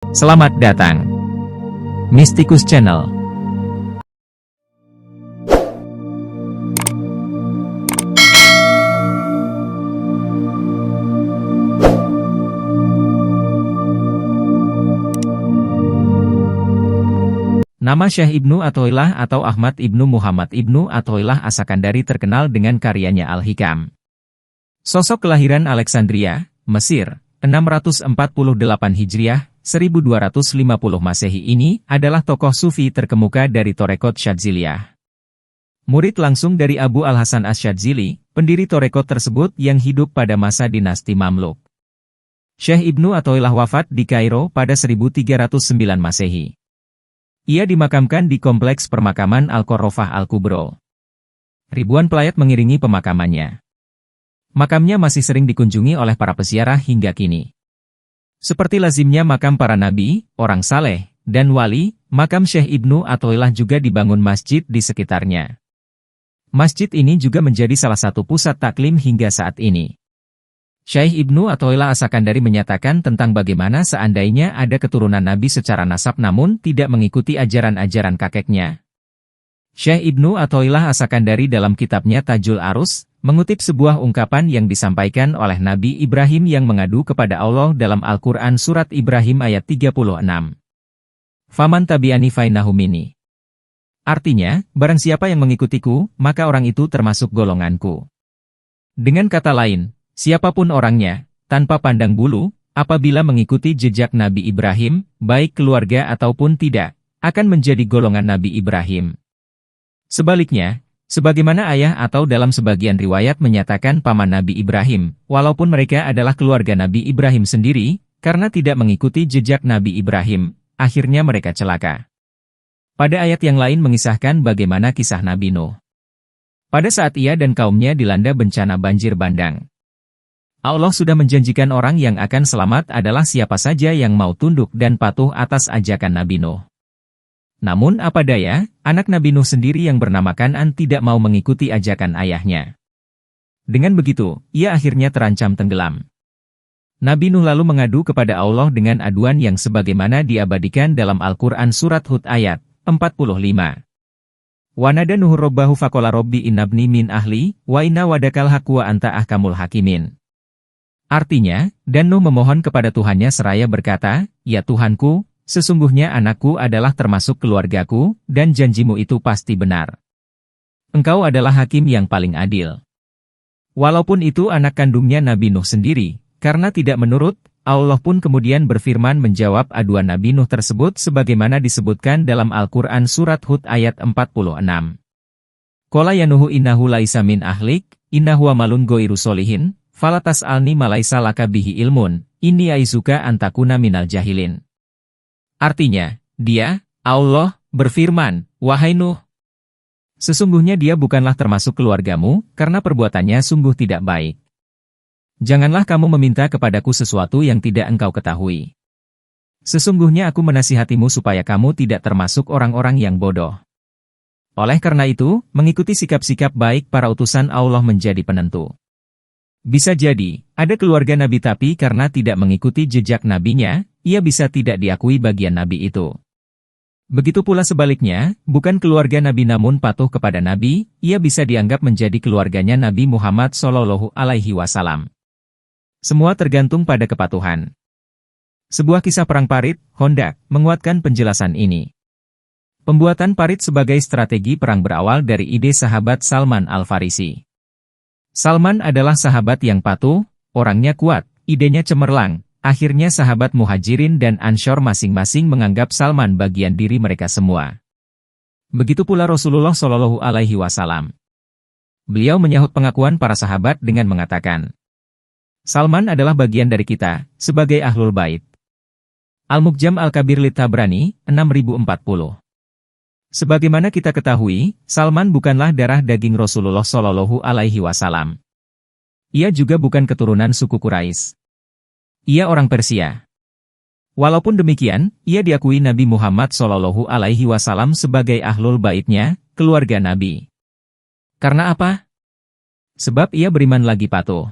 Selamat datang, Mystikus Channel. Nama Syekh Ibnu Athaillah atau Ahmad Ibnu Muhammad Ibnu Athaillah As-Sakandari terkenal dengan karyanya Al-Hikam. Sosok kelahiran Alexandria, Mesir, 648 Hijriah, 1250 Masehi ini adalah tokoh sufi terkemuka dari Torekot Syadziliyah. Murid langsung dari Abu Al-Hasan Asy-Syadzili, pendiri Torekot tersebut yang hidup pada masa dinasti Mamluk. Syekh Ibnu Athaillah wafat di Kairo pada 1309 Masehi. Ia dimakamkan di Kompleks Permakaman Al-Qorofah Al-Kubro. Ribuan pelayat mengiringi pemakamannya. Makamnya masih sering dikunjungi oleh para peziarah hingga kini. Seperti lazimnya makam para nabi, orang saleh, dan wali, makam Syekh Ibnu Athaillah juga dibangun masjid di sekitarnya. Masjid ini juga menjadi salah satu pusat taklim hingga saat ini. Syekh Ibnu Athaillah As-Sakandari menyatakan tentang bagaimana seandainya ada keturunan nabi secara nasab namun tidak mengikuti ajaran-ajaran kakeknya. Syekh Ibnu Athaillah As-Sakandari dalam kitabnya Tajul Arus, mengutip sebuah ungkapan yang disampaikan oleh Nabi Ibrahim yang mengadu kepada Allah dalam Al-Quran Surat Ibrahim ayat 36. Faman tabi'ani fainahu minni. Artinya, barang siapa yang mengikutiku, maka orang itu termasuk golonganku. Dengan kata lain, siapapun orangnya, tanpa pandang bulu, apabila mengikuti jejak Nabi Ibrahim, baik keluarga ataupun tidak, akan menjadi golongan Nabi Ibrahim. Sebaliknya, sebagaimana ayah atau dalam sebagian riwayat menyatakan paman Nabi Ibrahim, walaupun mereka adalah keluarga Nabi Ibrahim sendiri, karena tidak mengikuti jejak Nabi Ibrahim, akhirnya mereka celaka. Pada ayat yang lain mengisahkan bagaimana kisah Nabi Nuh. Pada saat ia dan kaumnya dilanda bencana banjir bandang. Allah sudah menjanjikan orang yang akan selamat adalah siapa saja yang mau tunduk dan patuh atas ajakan Nabi Nuh. Namun apa daya, anak Nabi Nuh sendiri yang bernama Kan'an tidak mau mengikuti ajakan ayahnya. Dengan begitu, ia akhirnya terancam tenggelam. Nabi Nuh lalu mengadu kepada Allah dengan aduan yang sebagaimana diabadikan dalam Al-Quran Surat Hud ayat 45. Wanada Nuh Robbahu faqala Robbi innabni min ahli, wa inna wadakal haqqa wa anta ahkamul hakimin. Artinya, dan Nuh memohon kepada Tuhannya seraya berkata, ya Tuhanku, sesungguhnya anakku adalah termasuk keluargaku, dan janjimu itu pasti benar. Engkau adalah hakim yang paling adil. Walaupun itu anak kandungnya Nabi Nuh sendiri, karena tidak menurut, Allah pun kemudian berfirman menjawab aduan Nabi Nuh tersebut sebagaimana disebutkan dalam Al-Quran Surat Hud ayat 46. Qala ya Nuhu innahu laisa min ahlik, innahu amalun ghairu sholihin, fala tas'alni ma laisa laka bihi ilmun, inni aizuka antakuna minal jahilin. Artinya, dia, Allah, berfirman, wahai Nuh, sesungguhnya dia bukanlah termasuk keluargamu, karena perbuatannya sungguh tidak baik. Janganlah kamu meminta kepadaku sesuatu yang tidak engkau ketahui. Sesungguhnya aku menasihatimu supaya kamu tidak termasuk orang-orang yang bodoh. Oleh karena itu, mengikuti sikap-sikap baik para utusan Allah menjadi penentu. Bisa jadi, ada keluarga Nabi tapi karena tidak mengikuti jejak nabinya, ia bisa tidak diakui bagian Nabi itu. Begitu pula sebaliknya, bukan keluarga Nabi namun patuh kepada Nabi, ia bisa dianggap menjadi keluarganya Nabi Muhammad Shallallahu Alaihi Wasallam. Semua tergantung pada kepatuhan. Sebuah kisah perang parit, Honda, menguatkan penjelasan ini. Pembuatan parit sebagai strategi perang berawal dari ide sahabat Salman Al-Farisi. Salman adalah sahabat yang patuh, orangnya kuat, idenya cemerlang. Akhirnya sahabat Muhajirin dan Ansyar masing-masing menganggap Salman bagian diri mereka semua. Begitu pula Rasulullah Shallallahu Alaihi Wasallam. Beliau menyahut pengakuan para sahabat dengan mengatakan, Salman adalah bagian dari kita, sebagai Ahlul Bait. Al-Muqjam Al-Kabir Lit-Tabrani, 6040. Sebagaimana kita ketahui, Salman bukanlah darah daging Rasulullah Shallallahu Alaihi Wasallam. Ia juga bukan keturunan suku Quraisy. Ia orang Persia. Walaupun demikian, ia diakui Nabi Muhammad Shallallahu Alaihi Wasallam sebagai Ahlul Baitnya, keluarga Nabi. Karena apa? Sebab ia beriman lagi patuh.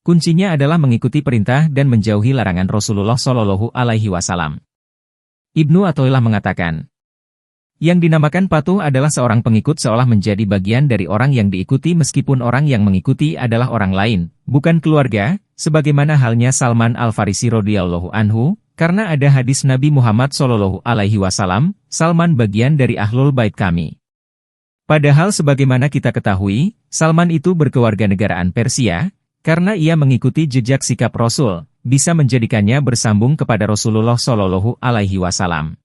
Kuncinya adalah mengikuti perintah dan menjauhi larangan Rasulullah Shallallahu Alaihi Wasallam. Ibnu Athaillah mengatakan, yang dinamakan patuh adalah seorang pengikut seolah menjadi bagian dari orang yang diikuti meskipun orang yang mengikuti adalah orang lain, bukan keluarga, sebagaimana halnya Salman Al-Farisi radhiyallahu anhu, karena ada hadis Nabi Muhammad Shallallahu Alaihi Wasallam, Salman bagian dari ahlul bait kami. Padahal sebagaimana kita ketahui, Salman itu berkewarganegaraan Persia, karena ia mengikuti jejak sikap Rasul, bisa menjadikannya bersambung kepada Rasulullah Shallallahu Alaihi Wasallam.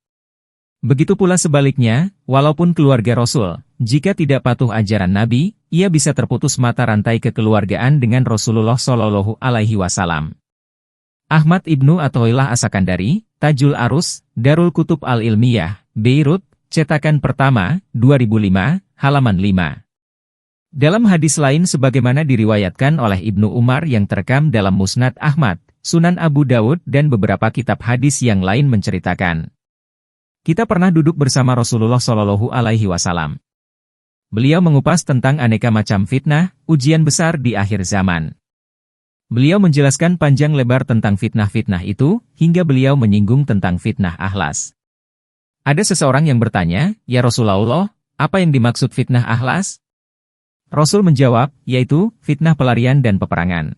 Begitu pula sebaliknya, walaupun keluarga Rasul, jika tidak patuh ajaran Nabi, ia bisa terputus mata rantai kekeluargaan dengan Rasulullah Shallallahu Alaihi Wasallam. Ahmad Ibnu Athaillah As-Sakandari, Tajul Arus, Darul Kutub Al-Ilmiyah, Beirut, cetakan pertama, 2005, halaman 5. Dalam hadis lain sebagaimana diriwayatkan oleh Ibnu Umar yang terekam dalam Musnad Ahmad, Sunan Abu Daud dan beberapa kitab hadis yang lain menceritakan. Kita pernah duduk bersama Rasulullah Shallallahu Alaihi Wasallam. Beliau mengupas tentang aneka macam fitnah, ujian besar di akhir zaman. Beliau menjelaskan panjang lebar tentang fitnah-fitnah itu, hingga beliau menyinggung tentang fitnah akhlas. Ada seseorang yang bertanya, "Ya Rasulullah, apa yang dimaksud fitnah akhlas?" Rasul menjawab, yaitu, fitnah pelarian dan peperangan.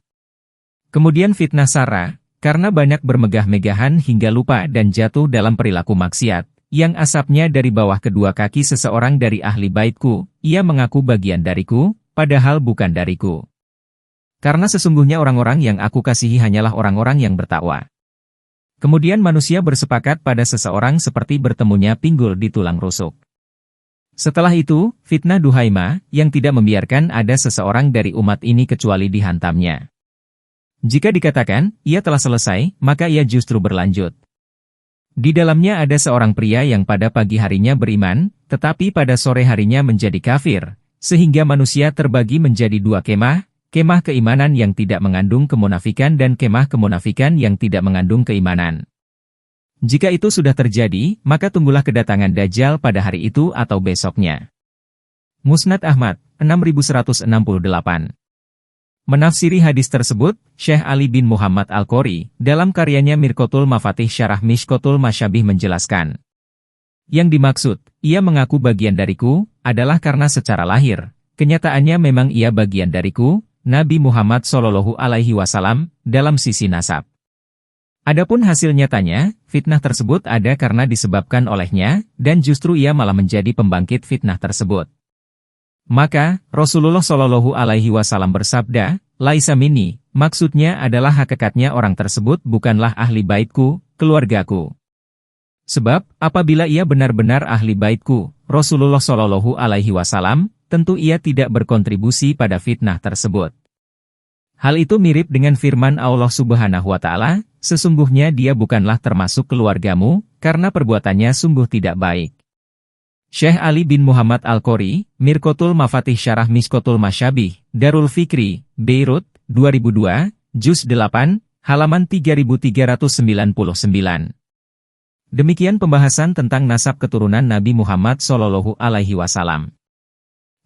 Kemudian fitnah sara, karena banyak bermegah-megahan hingga lupa dan jatuh dalam perilaku maksiat, yang asapnya dari bawah kedua kaki seseorang dari ahli baitku, ia mengaku bagian dariku, padahal bukan dariku. Karena sesungguhnya orang-orang yang aku kasihi hanyalah orang-orang yang bertakwa. Kemudian manusia bersepakat pada seseorang seperti bertemunya pinggul di tulang rusuk. Setelah itu, fitnah Duhaimah, yang tidak membiarkan ada seseorang dari umat ini kecuali dihantamnya. Jika dikatakan, ia telah selesai, maka ia justru berlanjut. Di dalamnya ada seorang pria yang pada pagi harinya beriman, tetapi pada sore harinya menjadi kafir, sehingga manusia terbagi menjadi dua kemah, kemah keimanan yang tidak mengandung kemunafikan dan kemah kemunafikan yang tidak mengandung keimanan. Jika itu sudah terjadi, maka tunggulah kedatangan Dajjal pada hari itu atau besoknya. Musnad Ahmad, 6168. Menafsiri hadis tersebut, Syekh Ali bin Muhammad Al-Qori, dalam karyanya Mirqatul Mafatih Syarah Mishkatul Masyabih menjelaskan. Yang dimaksud, ia mengaku bagian dariku, adalah karena secara lahir, kenyataannya memang ia bagian dariku, Nabi Muhammad Shallallahu Alaihi Wasallam, dalam sisi nasab. Adapun hasil nyatanya, fitnah tersebut ada karena disebabkan olehnya, dan justru ia malah menjadi pembangkit fitnah tersebut. Maka, Rasulullah Shallallahu Alaihi Wasallam bersabda, "Laisa minni," maksudnya adalah hakikatnya orang tersebut bukanlah ahli baitku, keluargaku. Sebab, apabila ia benar-benar ahli baitku, Rasulullah Shallallahu Alaihi Wasallam, tentu ia tidak berkontribusi pada fitnah tersebut. Hal itu mirip dengan firman Allah Subhanahu wa Ta'ala, "Sesungguhnya dia bukanlah termasuk keluargamu, karena perbuatannya sungguh tidak baik." Syekh Ali bin Muhammad Al-Qori, Mirqatul Mafatih Syarah Mishkatul Masyabih, Darul Fikri, Beirut, 2002, Juz 8, halaman 3399. Demikian pembahasan tentang nasab keturunan Nabi Muhammad Shallallahu Alaihi Wasallam.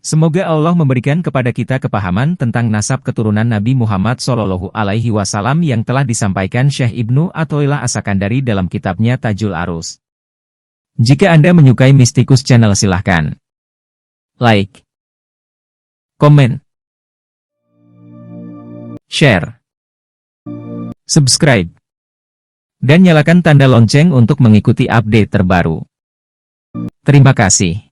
Semoga Allah memberikan kepada kita kepahaman tentang nasab keturunan Nabi Muhammad Shallallahu Alaihi Wasallam yang telah disampaikan Syekh Ibnu Athaillah As-Sakandari dalam kitabnya Tajul Arus. Jika Anda menyukai Mistikus Channel silahkan like, komen, share, subscribe, dan nyalakan tanda lonceng untuk mengikuti update terbaru. Terima kasih.